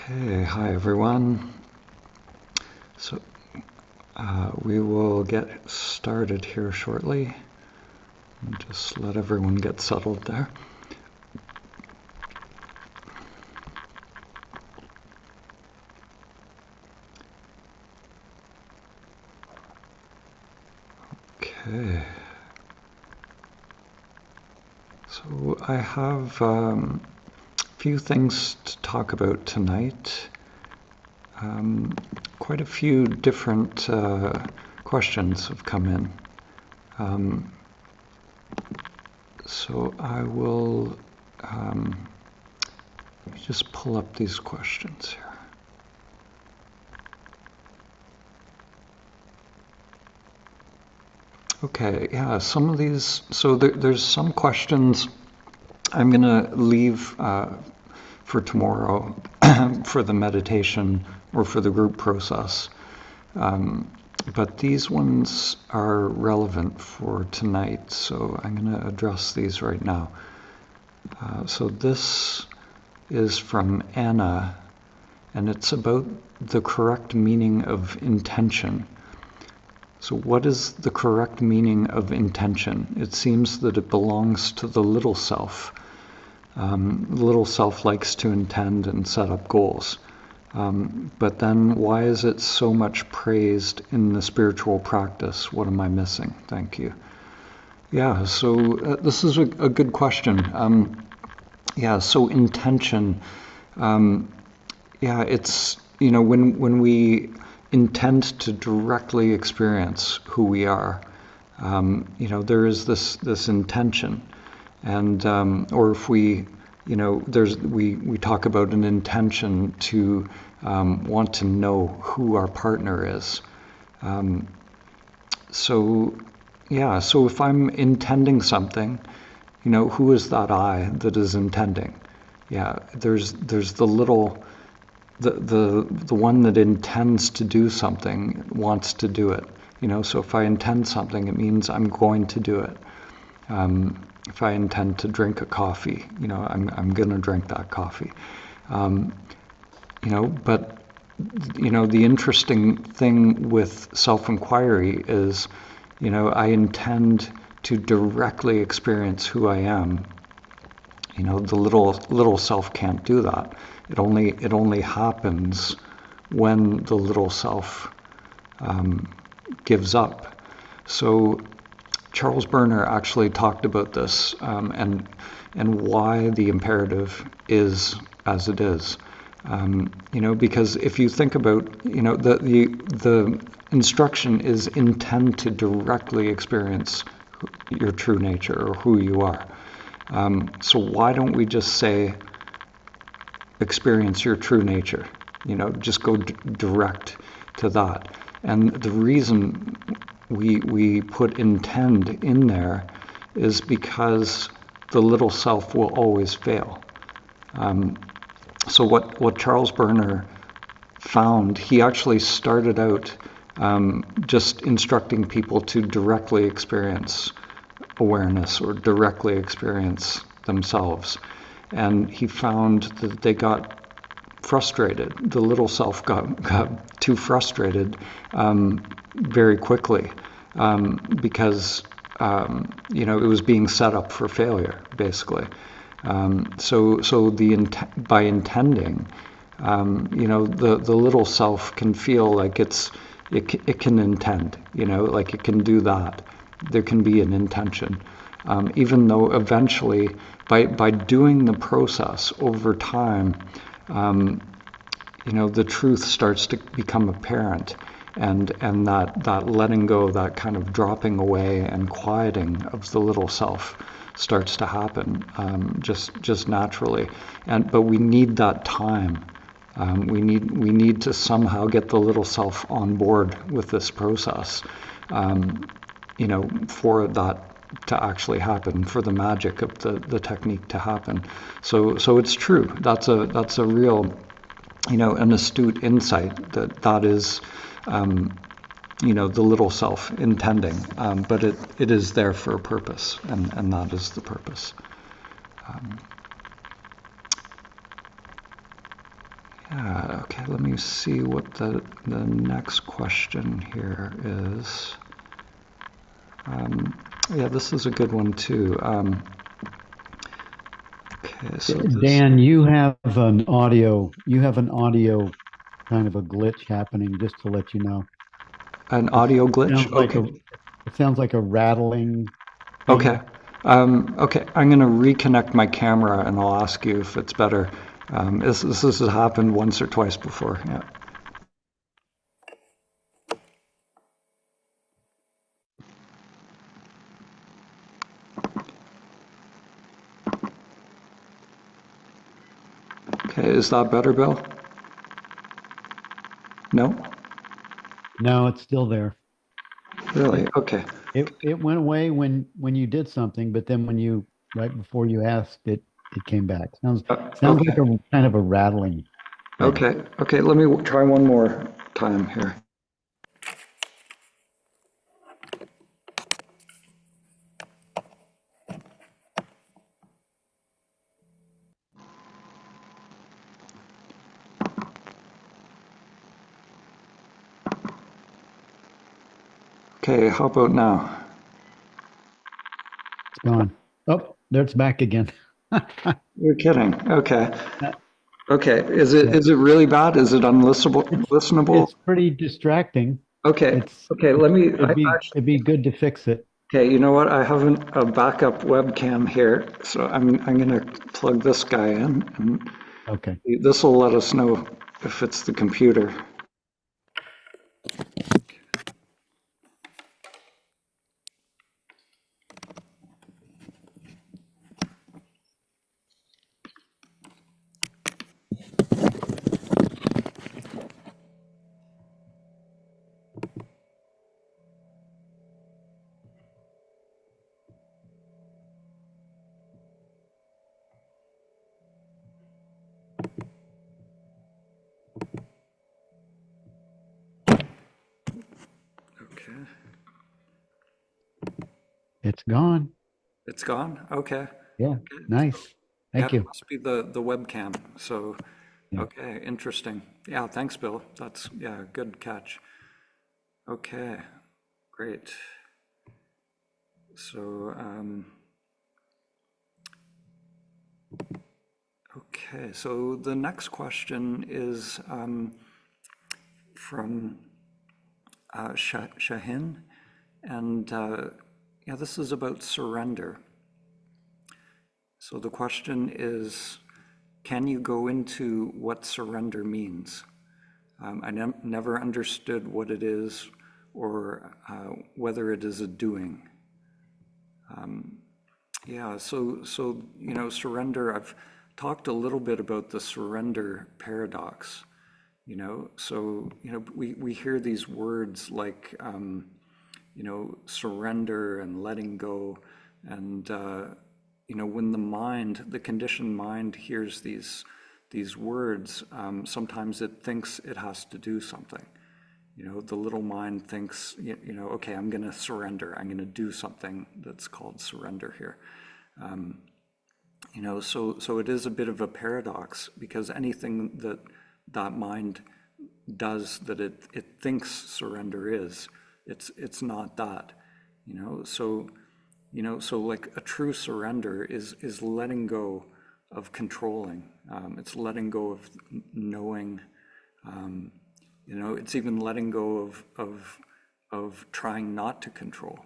Okay, hi everyone. So we will get started here shortly. Just let everyone get settled there. Okay. So I have a few things to talk about tonight. Quite a few different questions have come in. So I will let me just pull up these questions here. Okay, yeah, some of these, so there's some questions I'm going to leave for tomorrow for the meditation or for the group process. But these ones are relevant for tonight, so I'm going to address these right now. So this is from Anna, and it's about the correct meaning of intention. So what is the correct meaning of intention? It seems that it belongs to the little self. The little self likes to intend and set up goals. But then why is it so much praised in the spiritual practice? What am I missing? Thank you. Yeah, so this is a good question. So intention, it's, when we intend to directly experience who we are, there is this intention. And or if we, we talk about an intention to want to know who our partner is. So if I'm intending something, who is that I that is intending? Yeah, there's the little, the one that intends to do something wants to do it. So if I intend something, it means I'm going to do it. If I intend to drink a coffee, I'm going to drink that coffee. But the interesting thing with self-inquiry is, I intend to directly experience who I am. The little self can't do that. It only happens when the little self gives up. So Charles Berner actually talked about this and why the imperative is as it is. Because if you think about, the instruction is intend to directly experience your true nature or who you are. So why don't we just say, experience your true nature? Just go direct to that. And the reason we put intend in there is because the little self will always fail. So what Charles Berner found, he actually started out just instructing people to directly experience awareness or directly experience themselves. And he found that they got frustrated. The little self got too frustrated very quickly because it was being set up for failure, basically. So by intending, the little self can feel like it can intend, like it can do that. There can be an intention, even though eventually, by doing the process over time, the truth starts to become apparent, and that letting go, that kind of dropping away and quieting of the little self starts to happen just naturally. But we need that time. We need to somehow get the little self on board with this process, for that to actually happen, for the magic of the technique to happen. So it's true. That's a real, an astute insight that is, the little self intending, but it is there for a purpose, and that is the purpose. Okay, let me see what the next question here is. Yeah, this is a good one too. Okay, so Dan, you have an audio kind of a glitch happening, just to let you know. an It's, audio it glitch. sounds like Okay, a rattling okay, thing. okay. I'm gonna reconnect my camera and I'll ask you if it's better. This has happened once or twice before. Yeah. Okay, is that better, Bill? No? No, it's still there. Really? It Okay. it went away when you did something, but then when you right before you asked it, it came back. Sounds like Okay. a kind of a rattling thing. Okay. Okay. Let me try one more time here. Okay, how about now? It's gone. Oh, there it's back again. You're kidding. Okay. Okay. Yeah. Is it really bad? Is it listenable? It's pretty distracting. Okay. It's Okay. it'd be good to fix it. Okay, you know what? I have a backup webcam here, so I'm gonna plug this guy in, and Okay. this will let us know if it's the computer. Okay. It's gone. It's gone? Okay. Yeah. Nice. Yeah, Thank it you. must be the webcam. So, Yeah. okay, interesting. Yeah, thanks, Bill. That's, yeah, good catch. Okay, great. So, okay, so the next question is from Shahin, and yeah, this is about surrender. So the question is, can you go into what surrender means? I never understood what it is or whether it is a doing. Yeah, so you know, surrender. I've talked a little bit about the surrender paradox. You know, so you know, we hear these words like you know, surrender and letting go, and you know, when the mind, the conditioned mind, hears these words, sometimes it thinks it has to do something. You know, the little mind thinks, you know, okay, I'm going to surrender. I'm going to do something that's called surrender here. You know, so it is a bit of a paradox because anything that that mind does that it thinks surrender is, it's not that. You know, so you know, so like a true surrender is letting go of controlling. It's letting go of knowing. You know, it's even letting go of trying not to control.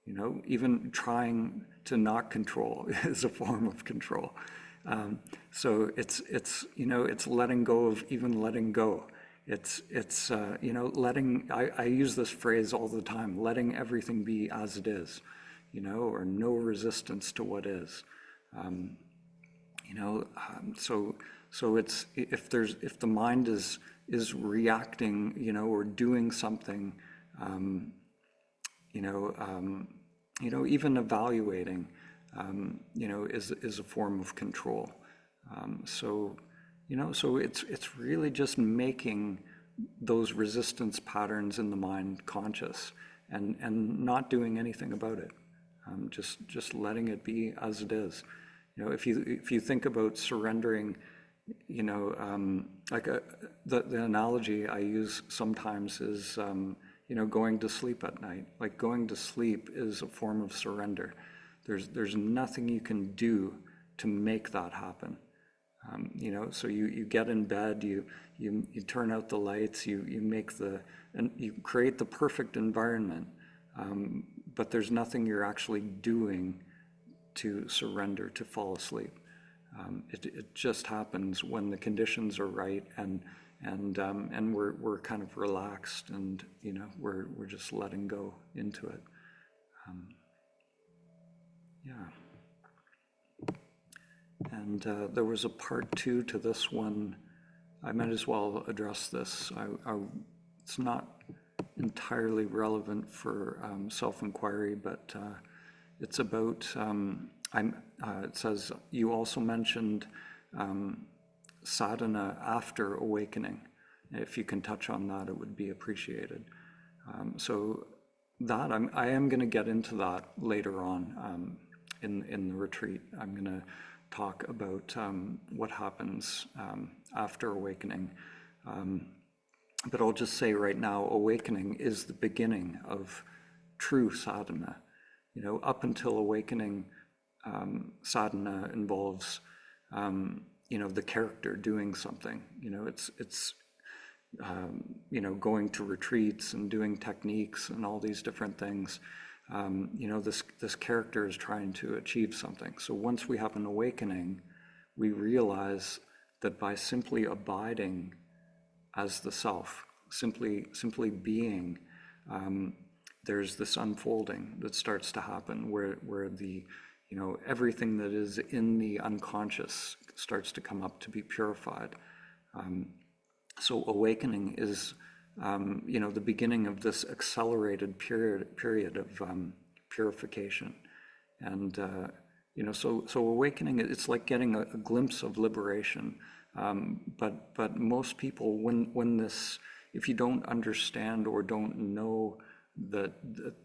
You know, even trying to not control is a form of control. So it's you know, it's letting go of even letting go. It's you know, letting. I use this phrase all the time: letting everything be as it is. You know, or no resistance to what is. You know, so it's if the mind is reacting, you know, or doing something, you know, you know, even evaluating, you know, is a form of control. So, you know, so it's really just making those resistance patterns in the mind conscious, and not doing anything about it. Just letting it be as it is. You know, if you think about surrendering, like the analogy I use sometimes is, going to sleep at night. Like going to sleep is a form of surrender. There's nothing you can do to make that happen. So you get in bed, you turn out the lights, you create the perfect environment, but there's nothing you're actually doing to surrender, to fall asleep. It just happens when the conditions are right, and we're kind of relaxed, and we're just letting go into it. And there was a part 2 to this one. I might as well address this. It's not entirely relevant for self-inquiry, but it's about, it says, you also mentioned sadhana after awakening. If you can touch on that, it would be appreciated. So that, I am going to get into that later on in the retreat. I'm going to talk about what happens after awakening. But I'll just say right now, awakening is the beginning of true sadhana. Up until awakening, sadhana involves, the character doing something. It's going to retreats and doing techniques and all these different things. This character is trying to achieve something. So once we have an awakening, we realize that by simply abiding as the self, simply being, there's this unfolding that starts to happen where the everything that is in the unconscious starts to come up to be purified. So awakening is the beginning of this accelerated period of purification. And so awakening, it's like getting a glimpse of liberation. But most people, when this, if you don't understand or don't know that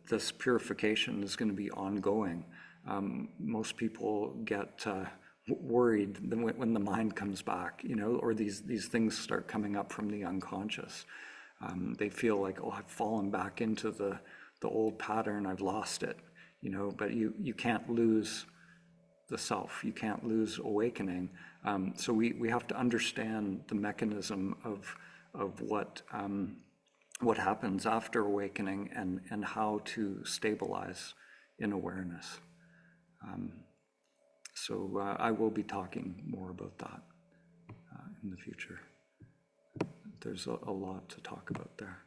this purification is going to be ongoing, most people get worried when the mind comes back, or these things start coming up from the unconscious. They feel like, oh, I've fallen back into the old pattern, I've lost it, but you can't lose the self, you can't lose awakening. So we have to understand the mechanism of what happens after awakening and how to stabilize in awareness. So I will be talking more about that in the future. There's a lot to talk about there.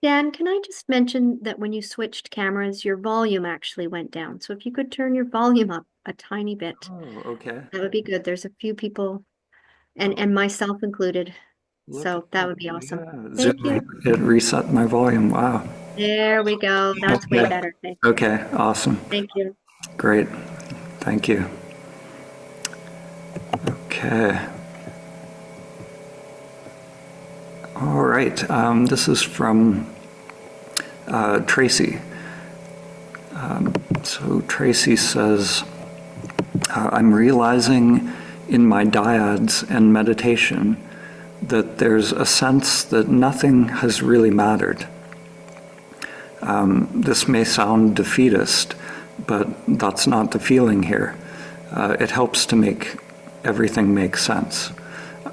Dan, can I just mention that when you switched cameras, your volume actually went down. So if you could turn your volume up a tiny bit. Oh, okay. That would be good. There's a few people, and myself included. So that would be awesome. Yeah. Thank you. It reset my volume. Wow. There we go. That's way better. Okay, awesome. Thank you. Great. Thank you. Okay. All right. This is from Tracy. So Tracy says, I'm realizing in my dyads and meditation that there's a sense that nothing has really mattered. This may sound defeatist, but that's not the feeling here. It helps to make everything make sense.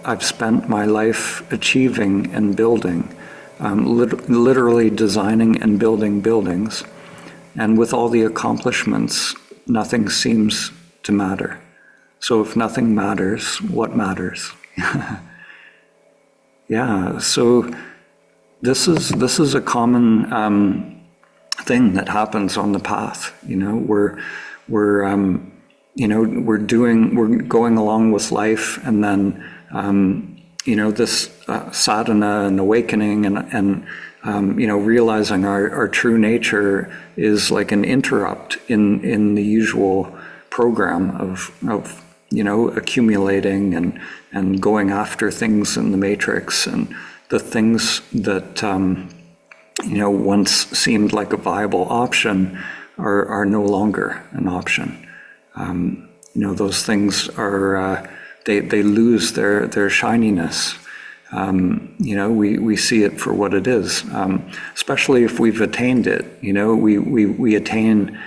I've spent my life achieving and building, literally designing and building buildings, and with all the accomplishments, nothing seems to matter. So if nothing matters, what matters? Yeah, so this is a common thing that happens on the path. We're going along with life, and then this sadhana and awakening and realizing our true nature is like an interrupt in the usual program of accumulating and going after things in the matrix, and the things that once seemed like a viable option are no longer an option. those things are, they lose their shininess. We see it for what it is, especially if we've attained it. We attain,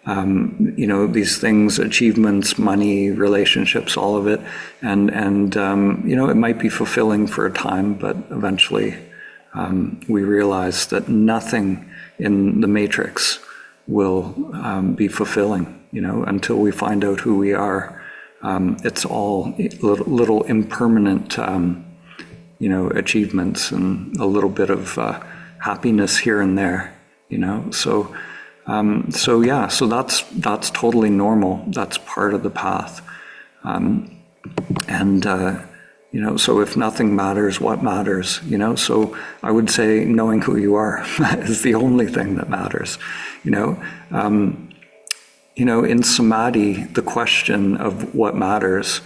these things, achievements, money, relationships, all of it. And it might be fulfilling for a time, but eventually we realize that nothing in the matrix will be fulfilling, until we find out who we are. It's all little impermanent, achievements and a little bit of happiness here and there, So that's totally normal. That's part of the path. So if nothing matters, what matters? So I would say knowing who you are is the only thing that matters. In samadhi, the question of what matters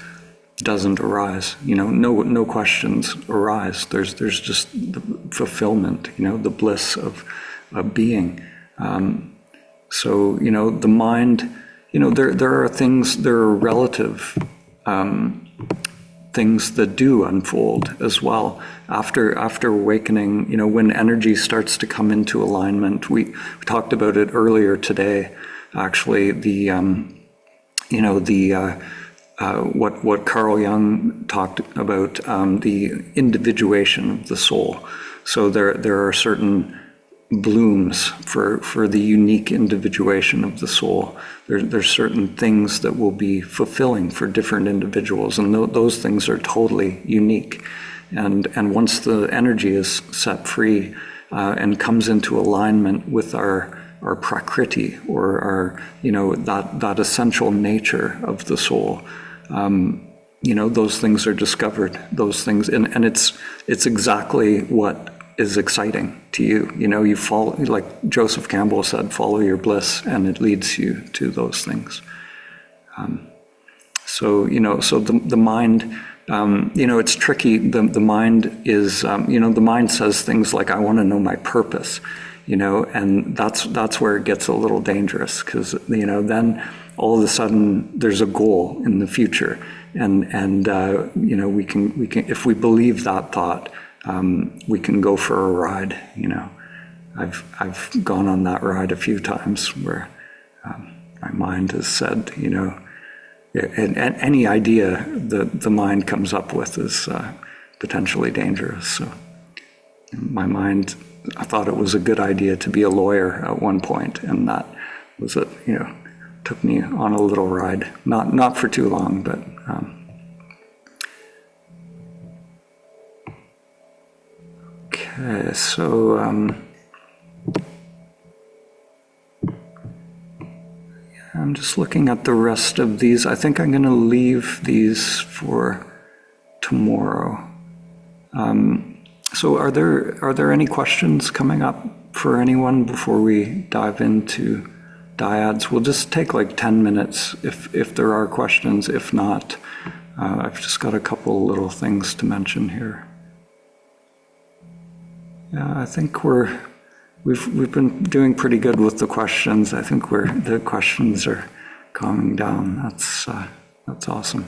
doesn't arise. No questions arise. There's just the fulfillment. The bliss of being. So the mind. There are things. There are relative things that do unfold as well after awakening. When energy starts to come into alignment. We talked about it earlier today. Actually, what Carl Jung talked about, the individuation of the soul. So there are certain blooms for the unique individuation of the soul. There's certain things that will be fulfilling for different individuals, and those things are totally unique. And once the energy is set free and comes into alignment with our prakriti, or our that essential nature of the soul, those things are discovered. Those things, and it's exactly what is exciting to you. You follow, like Joseph Campbell said, follow your bliss, and it leads you to those things. So the mind, it's tricky. The mind is, the mind says things like, I want to know my purpose, and that's where it gets a little dangerous, because, then all of a sudden there's a goal in the future. And we can, if we believe that thought, we can go for a ride. I've gone on that ride a few times where my mind has said, and any idea that the mind comes up with is potentially dangerous. So my mind, I thought it was a good idea to be a lawyer at one point, and that was it. Took me on a little ride, not for too long, but. Okay, so I'm just looking at the rest of these. I think I'm going to leave these for tomorrow. So are there any questions coming up for anyone before we dive into dyads? We'll just take like 10 minutes if there are questions. If not, I've just got a couple little things to mention here. Yeah, I think we've been doing pretty good with the questions. I think the questions are calming down. That's awesome.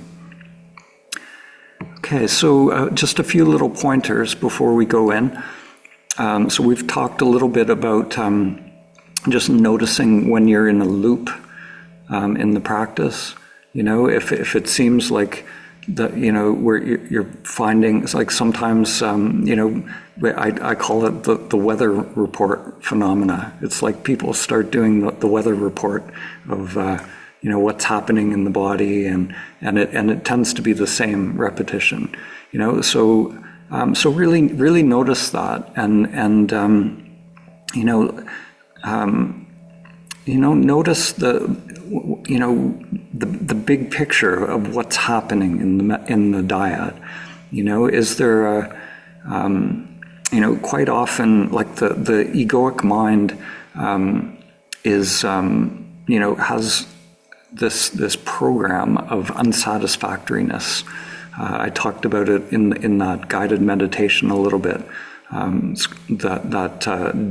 Okay, so just a few little pointers before we go in. So we've talked a little bit about just noticing when you're in a loop in the practice. If it seems like where you're finding, it's like sometimes, I call it the weather report phenomena. It's like people start doing the weather report of, what's happening in the body, and it tends to be the same repetition, so really notice that, and notice the big picture of what's happening in the dyad. Is there quite often, like the egoic mind has this program of unsatisfactoriness. I talked about it in that guided meditation a little bit. That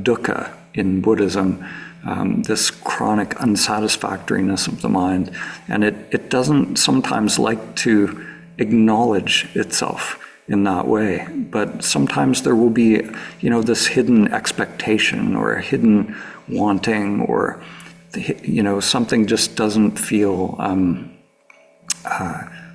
dukkha in Buddhism this chronic unsatisfactoriness of the mind. And it doesn't sometimes like to acknowledge itself in that way. But sometimes there will be, this hidden expectation or a hidden wanting, or, something just doesn't feel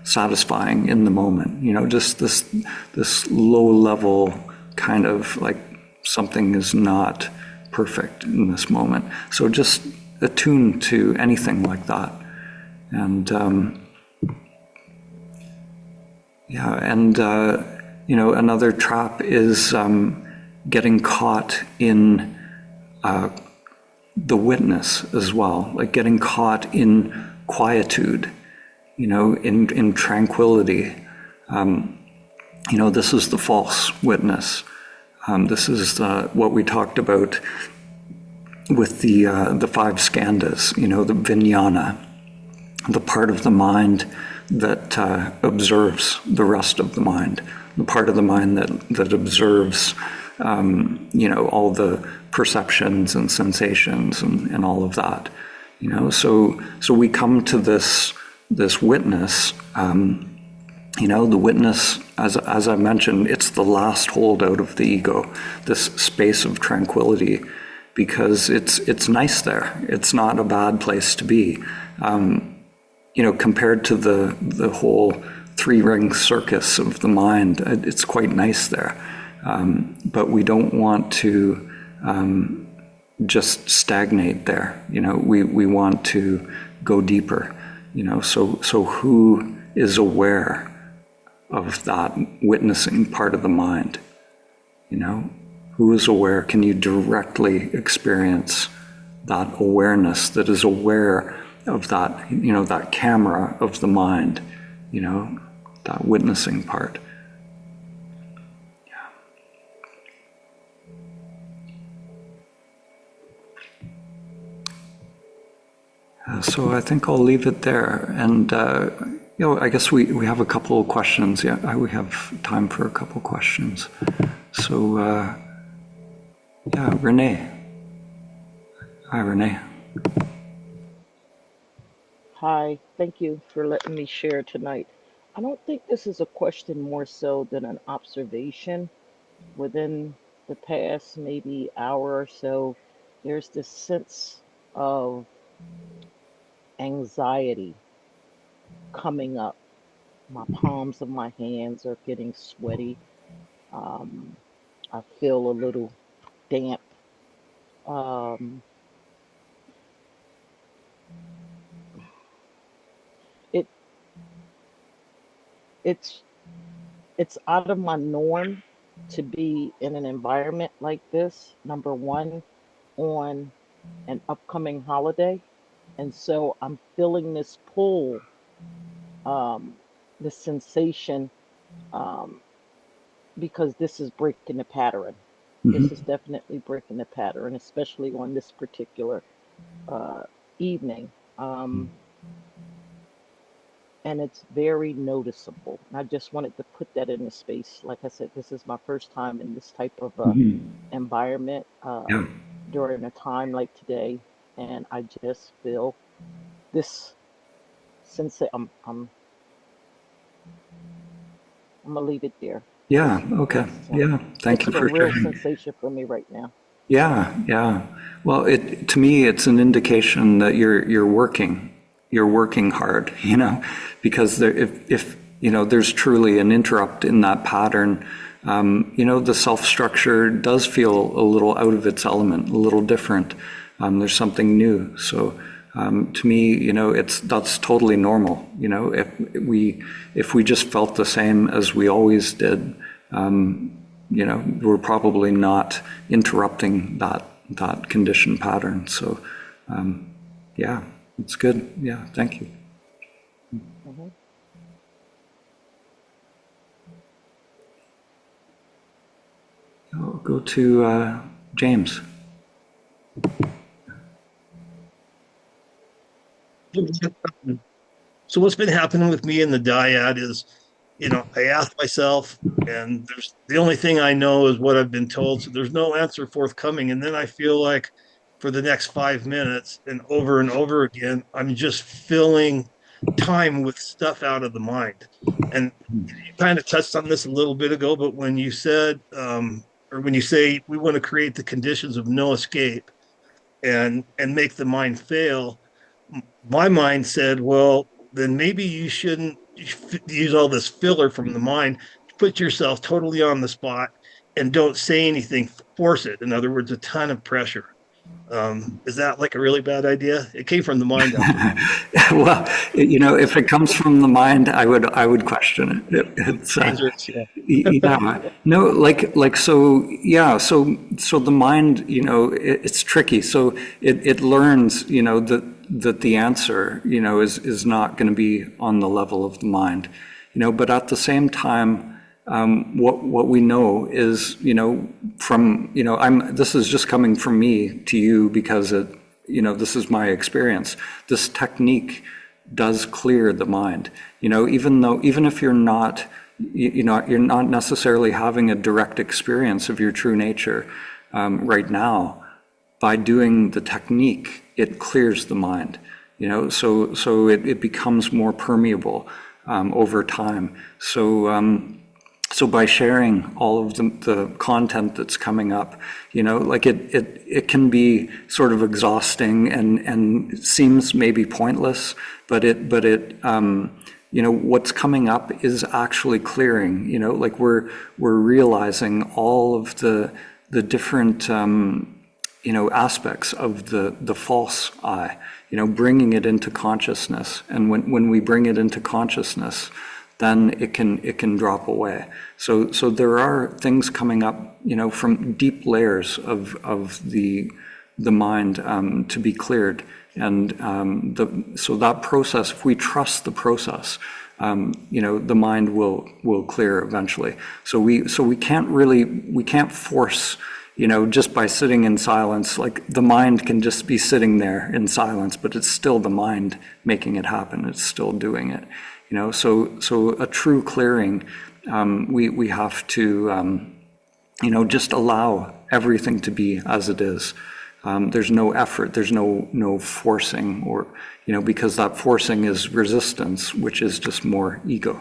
satisfying in the moment. Just this low level kind of like something is not perfect in this moment. So just attune to anything like that. And another trap is getting caught in the witness as well, like getting caught in quietude, in tranquility. This is the false witness. This is what we talked about with the 5 skandhas, the vijnana, the part of the mind that observes the rest of the mind, the part of the mind that observes, all the perceptions and sensations and all of that, So we come to this witness. The witness, as I mentioned, it's the last holdout of the ego, this space of tranquility, because it's nice there. It's not a bad place to be. Compared to the whole 3-ring circus of the mind, it's quite nice there. But we don't want to just stagnate there. We want to go deeper. So who is aware of that witnessing part of the mind? Who is aware? Can you directly experience that awareness that is aware of that, that camera of the mind, that witnessing part? So I think I'll leave it there. And, I guess we have a couple of questions. Yeah, we have time for a couple of questions. So, Renee. Hi, Renee. Hi, thank you for letting me share tonight. I don't think this is a question more so than an observation. Within the past maybe hour or so, there's this sense of anxiety coming up. My palms of my hands are getting sweaty. I feel a little damp. Um, it it's it's out of my norm to be in an environment like this. Number one, on an upcoming holiday, and so I'm feeling this pull, um, this sensation, um, because this is breaking the pattern. This is definitely breaking the pattern, especially on this particular uh, evening. Um, and it's very noticeable. And I just wanted to put that in the space. Like I said, this is my first time in this type of environment Yeah. during a time like today, and I just feel this sense. I'm gonna leave it there. Yeah. Okay. Yeah. Thank you It's a for real sharing. sensation for me right now. Yeah. Well, to me, it's an indication that you're working hard, because if there's truly an interrupt in that pattern, the self-structure does feel a little out of its element, a little different. There's something new. So, to me, that's totally normal. If we just felt the same as we always did, we're probably not interrupting that conditioned pattern. So, yeah, it's good. Yeah, thank you. Mhm. I'll go to James. So what's been happening with me in the dyad is, I ask myself, and the only thing I know is what I've been told. So there's no answer forthcoming. And then I feel like for the next 5 minutes, and over again, I'm just filling time with stuff out of the mind. And you kind of touched on this a little bit ago, but when you said, or when you say we want to create the conditions of no escape and make the mind fail, my mind said, well, then maybe you shouldn't use all this filler from the mind. Put yourself totally on the spot and don't say anything, force it. In other words, a ton of pressure. Is that like a really bad idea? It came from the mind. Well, if it comes from the mind, I would question it. It's yeah, no, so the mind, it's tricky. So it learns, that the answer, is not going to be on the level of the mind, but at the same time, what we know is, from, this is just coming from me to you because this is my experience. This technique does clear the mind, even if you're not, you're not necessarily having a direct experience of your true nature right now. By doing the technique, it clears the mind, so it becomes more permeable over time. So by sharing all of the content that's coming up, it can be sort of exhausting and seems maybe pointless, but what's coming up is actually clearing. We're realizing all of the different aspects of the false I, bringing it into consciousness, and when we bring it into consciousness, then it can drop away. So there are things coming up, from deep layers of the mind to be cleared, and so that process, if we trust the process, the mind will clear eventually. So we can't force, just by sitting in silence. Like, the mind can just be sitting there in silence, but it's still the mind making it happen. It's still doing it. So a true clearing, we have to, just allow everything to be as it is. There's no effort, there's no forcing, or, because that forcing is resistance, which is just more ego.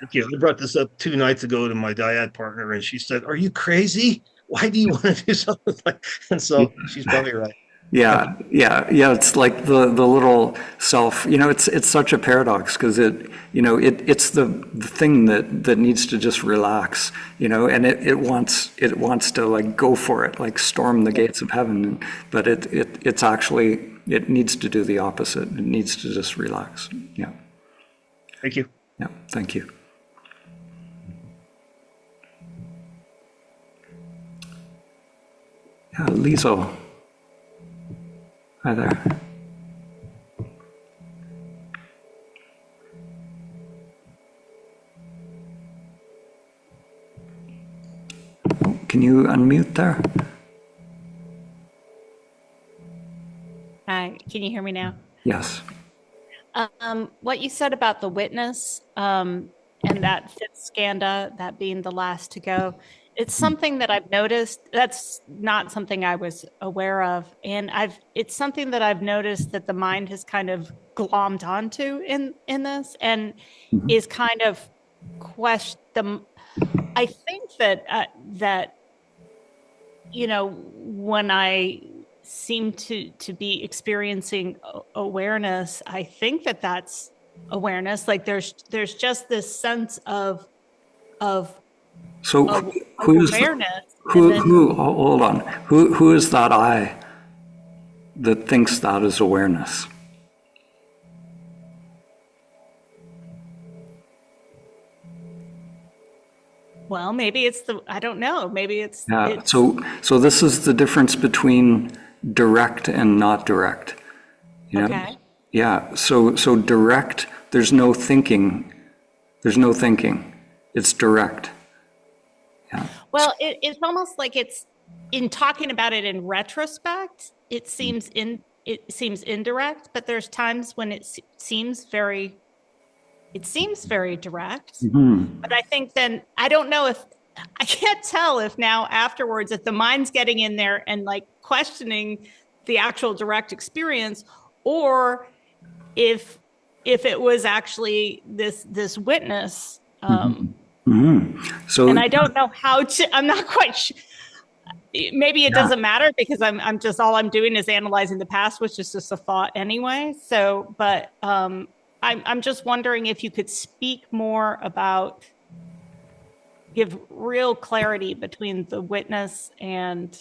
Thank you. I brought this up 2 nights ago to my dyad partner, and she said, "Are you crazy? Why do you want to do something like?" And so she's probably right. Yeah. It's like the little self. It's such a paradox, because it's the thing that needs to just relax. And it wants to, like, go for it, like storm the gates of heaven. But it's actually, it needs to do the opposite. It needs to just relax. Yeah. Thank you. Yeah. Thank you. Yeah, Liesl. Hi there. Can you unmute there? Hi, can you hear me now? Yes. What you said about the witness and that fifth skanda, that being the last to go, it's something that I've noticed. That's not something I was aware of. And it's something that I've noticed that the mind has kind of glommed onto in this, and is kind of I think that when I seem to be experiencing awareness, I think that's awareness. Like there's just this sense of So who's awareness. Hold on. Who is that I that thinks that is awareness? Well, maybe it's I don't know. Maybe it's. Yeah. So this is the difference between direct and not direct. Okay. Yeah. So direct, there's no thinking. It's direct. Yeah. Well, it's almost like it's, in talking about it in retrospect, it seems indirect, but there's times when it seems very direct. But I think then, I don't know I can't tell if now afterwards, if the mind's getting in there and like questioning the actual direct experience, or if it was actually this witness. So And I don't know how to. I'm not quite sure. Maybe it doesn't matter because I'm just all I'm doing is analyzing the past, which is just a thought anyway. So, but I'm just wondering if you could speak more about, give real clarity between the witness and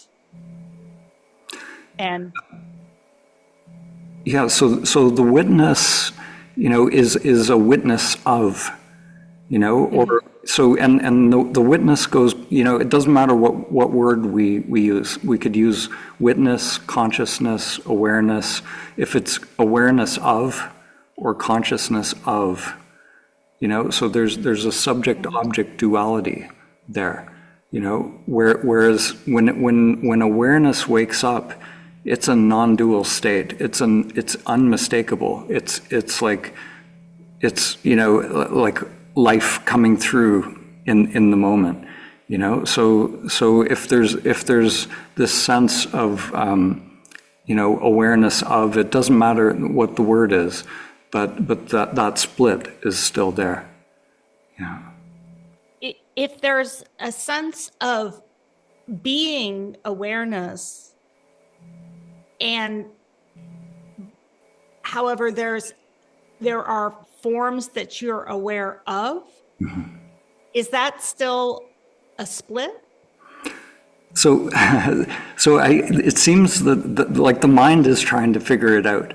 yeah, so the witness, is a witness of, or so, and the witness goes, it doesn't matter what word we use. We could use witness, consciousness, awareness. If it's awareness of or consciousness of, so there's a subject-object duality there, whereas when awareness wakes up, it's a non-dual state. It's unmistakable. It's like like life coming through in the moment. So if there's this sense of awareness of, it doesn't matter what the word is, but that split is still there. Yeah. If there's a sense of being awareness, and however there are forms that you're aware of, is that still a split? So it seems that like the mind is trying to figure it out.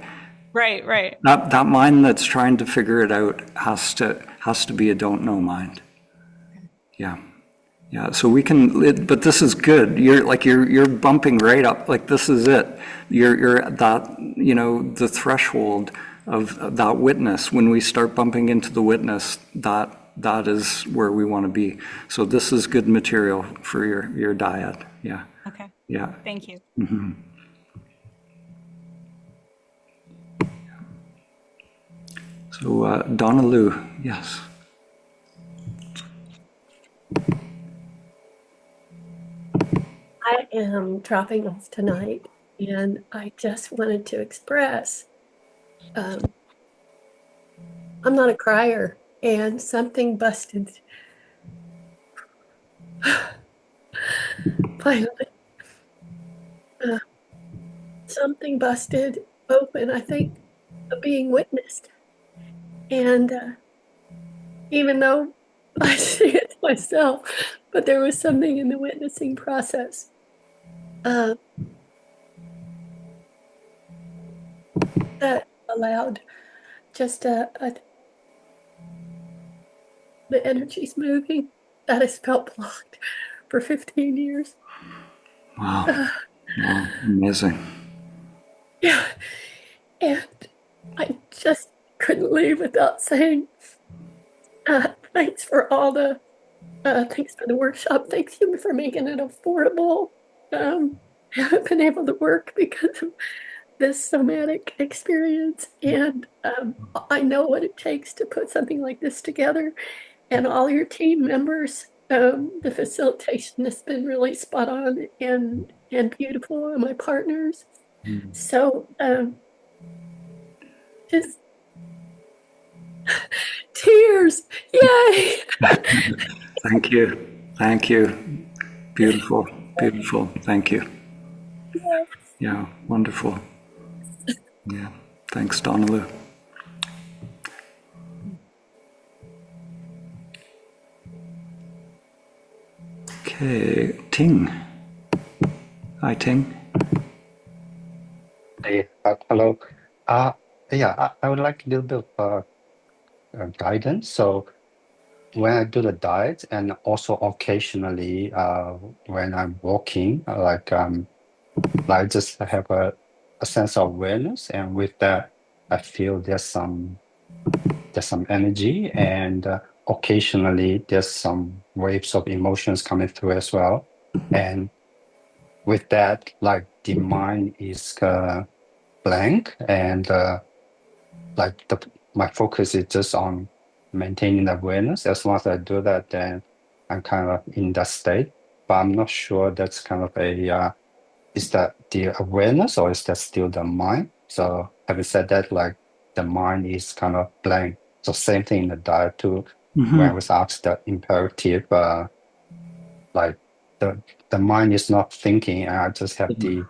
Right. That mind that's trying to figure it out has to be a don't know mind. Yeah. So we can, but this is good. You're bumping right up. Like this is it. You're at that, the threshold of that witness. When we start bumping into the witness, that is where we want to be. So this is good material for your dyad. Yeah. Okay. Yeah. Thank you. Mm-hmm. So Donna Lou, yes. I am dropping off tonight, and I just wanted to express I'm not a crier, and something busted. Finally, something busted open, I think, of being witnessed. And even though I see it myself, but there was something in the witnessing process that allowed just the energies moving that has felt blocked for 15 years. Wow. Wow. Amazing. Yeah. And I just couldn't leave without saying thanks for all the thanks for the workshop. Thanks you for making it affordable. I haven't been able to work because of this somatic experience, and I know what it takes to put something like this together. And all your team members, the facilitation has been really spot on and beautiful, and my partners. So just tears, yay! Thank you. Beautiful. Thank you. Yes. Yeah, wonderful. Yeah, thanks, Donna Lou. Okay, Ting. Hi, Ting. Hey, hello. I would like a little bit of guidance. So when I do the diet, and also occasionally when I'm walking, I just have a sense of awareness, and with that, I feel there's some energy, and occasionally there's some waves of emotions coming through as well. And with that, like the mind is blank, and my focus is just on maintaining awareness. As long as I do that, then I'm kind of in that state, but I'm not sure that's kind of is that the awareness or is that still the mind? So having said that, like the mind is kind of blank. So same thing in the diet too. When I was asked the imperative, like the mind is not thinking, and I just have a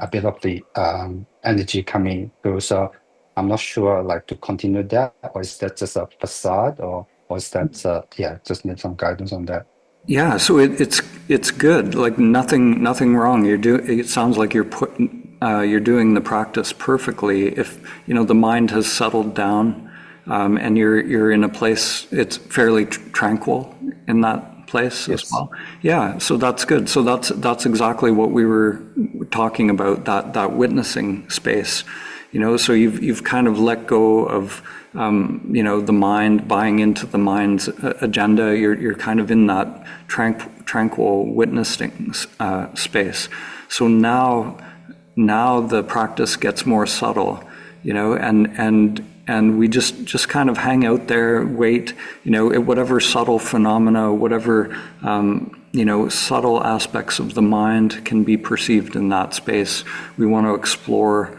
bit of the energy coming through. So I'm not sure like to continue that, or is that just a facade, or is that just need some guidance on that. Yeah, so it's good. Like nothing wrong. It sounds like you're doing the practice perfectly. If the mind has settled down, and you're in a place, it's fairly tranquil in that place as well. Yeah, so that's good. So that's exactly what we were talking about, that witnessing space. So you've kind of let go of the mind, buying into the mind's agenda. You're kind of in that tranquil witnessing space. So now the practice gets more subtle, and we just kind of hang out there, wait, whatever subtle phenomena, whatever subtle aspects of the mind can be perceived in that space. We want to explore.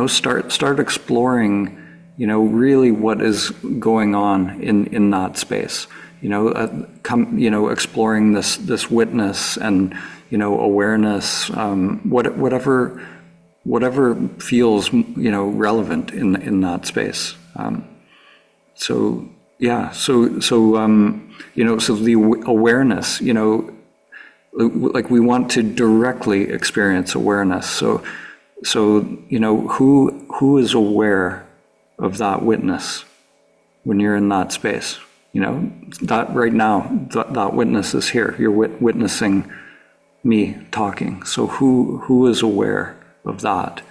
Start exploring, really what is going on in that space. Exploring this witness and awareness, whatever feels relevant in that space. So the awareness, like we want to directly experience awareness. So who is aware of that witness when you're in that space? That right now, that witness is here. You're witnessing me talking. So who is aware of that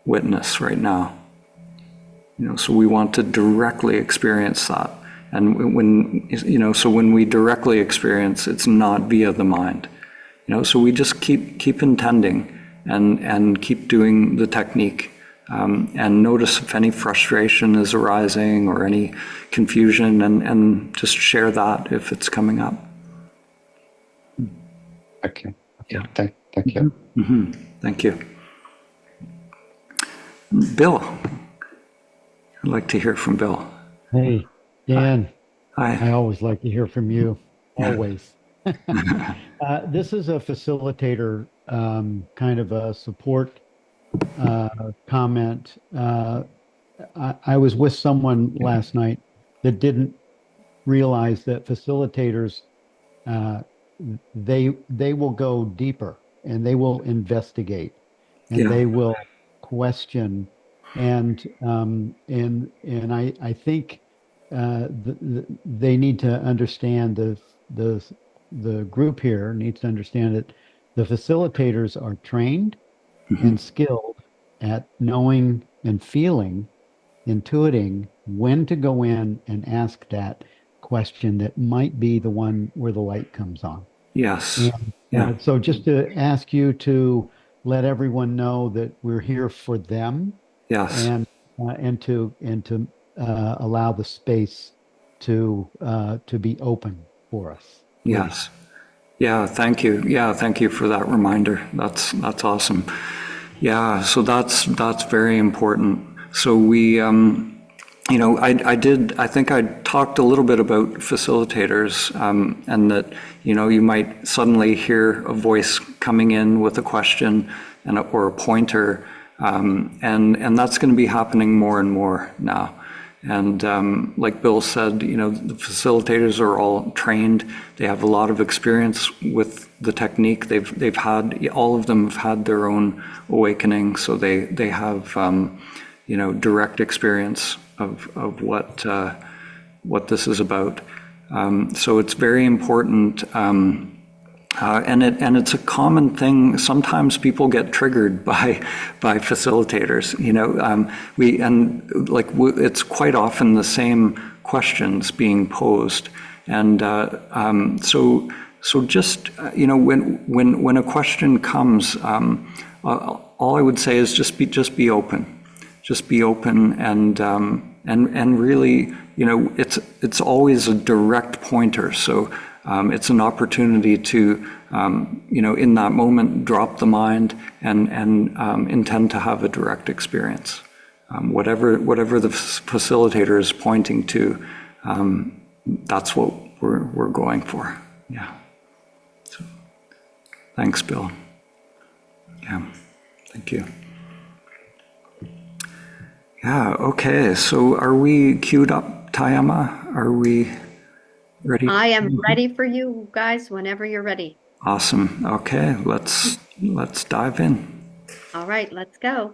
witness right now? So we want to directly experience that. And when we directly experience, it's not via the mind. So we just keep intending and keep doing the technique, and notice if any frustration is arising or any confusion, and just share that if it's coming up. Okay. Thank you. Mm-hmm. Thank you. Bill, I'd like to hear from Bill. Hey, Dan. Hi. I always like to hear from you. Always. This is a facilitator, kind of a support comment. I was with someone last night that didn't realize that facilitators, they will go deeper and they will investigate and they will question, and I think they need to understand, the group here needs to understand that the facilitators are trained and skilled at knowing and feeling, intuiting when to go in and ask that question that might be the one where the light comes on. Yes. So just to ask you to let everyone know that we're here for them. Yes. And to allow the space to be open for us. Yes. Yeah, thank you. Yeah, thank you for that reminder. That's awesome. Yeah, so that's very important. So we, I think I talked a little bit about facilitators, and that, you might suddenly hear a voice coming in with a question or a pointer, and that's going to be happening more and more now. And like Bill said, the facilitators are all trained. They have a lot of experience with the technique. They've had, all of them have had their own awakening, so they have direct experience of what this is about. So it's very important. And it's a common thing. Sometimes people get triggered by facilitators. It's quite often the same questions being posed, and so just when a question comes, all I would say is just be open, and And really, it's always a direct pointer. So it's an opportunity to, in that moment, drop the mind and intend to have a direct experience. Whatever the facilitator is pointing to, that's what we're going for. Yeah. So, thanks, Bill. Yeah. Thank you. Yeah. Okay. So, are we queued up, Tayama? Are we ready? I am ready for you guys whenever you're ready. Awesome. Okay. Let's dive in. All right, let's go.